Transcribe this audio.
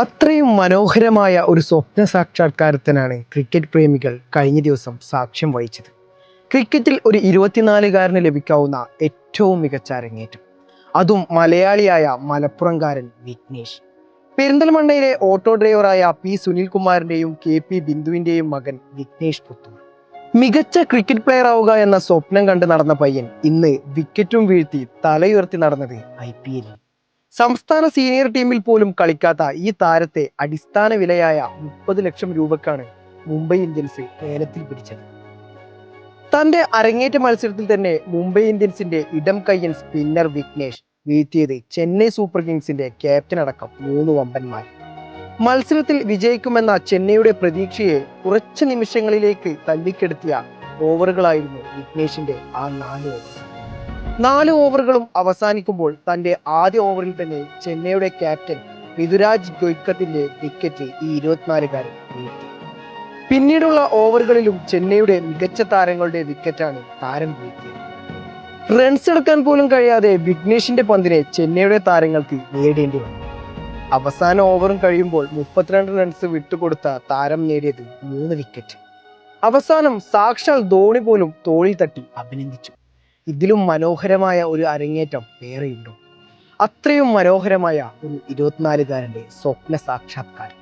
അത്രയും മനോഹരമായ ഒരു സ്വപ്ന സാക്ഷാത്കാരത്തിനാണ് ക്രിക്കറ്റ് പ്രേമികൾ കഴിഞ്ഞ ദിവസം സാക്ഷ്യം വഹിച്ചത്. ക്രിക്കറ്റിൽ ഒരു 24-കാരന് ലഭിക്കാവുന്ന ഏറ്റവും മികച്ച അരങ്ങേറ്റം, അതും മലയാളിയായ മലപ്പുറംകാരൻ വിഘ്നേഷ്. പെരിന്തൽമണ്ണയിലെ ഓട്ടോ ഡ്രൈവറായ പി സുനിൽകുമാറിന്റെയും KP ബിന്ദുവിന്റെയും മകൻ വിഘ്നേഷ് പുത്തൂർ. മികച്ച ക്രിക്കറ്റ് പ്ലെയർ ആവുക എന്ന സ്വപ്നം കണ്ട് നടന്ന പയ്യൻ ഇന്ന് വിക്കറ്റും വീഴ്ത്തി തലയുയർത്തി നടന്നത് IPL. സംസ്ഥാന സീനിയർ ടീമിൽ പോലും കളിക്കാത്ത ഈ താരത്തെ അടിസ്ഥാന വിലയായ 30 ലക്ഷം രൂപക്കാണ് മുംബൈ ഇന്ത്യൻസ് ലേലത്തിൽ പിടിച്ചത്. തന്റെ അരങ്ങേറ്റ മത്സരത്തിൽ തന്നെ മുംബൈ ഇന്ത്യൻസിന്റെ ഇടം കയ്യൻ സ്പിന്നർ വിഘ്നേഷ് വീഴ്ത്തിയത് ചെന്നൈ സൂപ്പർ കിങ്സിന്റെ ക്യാപ്റ്റൻ അടക്കം 3 വമ്പന്മാർ. മത്സരത്തിൽ വിജയിക്കുമെന്ന ചെന്നൈയുടെ പ്രതീക്ഷയെ കുറച്ച് നിമിഷങ്ങളിലേക്ക് തല്ലിക്കെടുത്തിയ ഓവറുകളായിരുന്നു വിഘ്നേഷിന്റെ ആ 4 ഓവർ. 4 ഓവറുകളും അവസാനിക്കുമ്പോൾ തന്റെ ആദ്യ ഓവറിൽ തന്നെ ചെന്നൈയുടെ ക്യാപ്റ്റൻ ഋതുരാജ് ഗോയ്ക്കറിന്റെ വിക്കറ്റ് ഈ 24-കാരൻ വീഴ്ത്തി. പിന്നീടുള്ള ഓവറുകളിലും ചെന്നൈയുടെ മികച്ച താരങ്ങളുടെ വിക്കറ്റാണ് താരം വീഴ്ത്തിയത്. റൺസ് എടുക്കാൻ പോലും കഴിയാതെ വിഘ്നേഷിന്റെ പന്തിനെ ചെന്നൈയുടെ താരങ്ങൾക്ക് നേടേണ്ടി വന്നു. അവസാന ഓവറും കഴിയുമ്പോൾ 32 റൺസ് വിട്ടുകൊടുത്ത താരം നേടിയത് 3 വിക്കറ്റ്. അവസാനം സാക്ഷാൽ ധോണി പോലും തോളിൽ തട്ടി അഭിനന്ദിച്ചു. ഇതിലും മനോഹരമായ ഒരു അരങ്ങേറ്റം വേറെയുണ്ടോ? അത്രയും മനോഹരമായ ഒരു 24-കാരന്റെ സ്വപ്ന സാക്ഷാത്കാരം.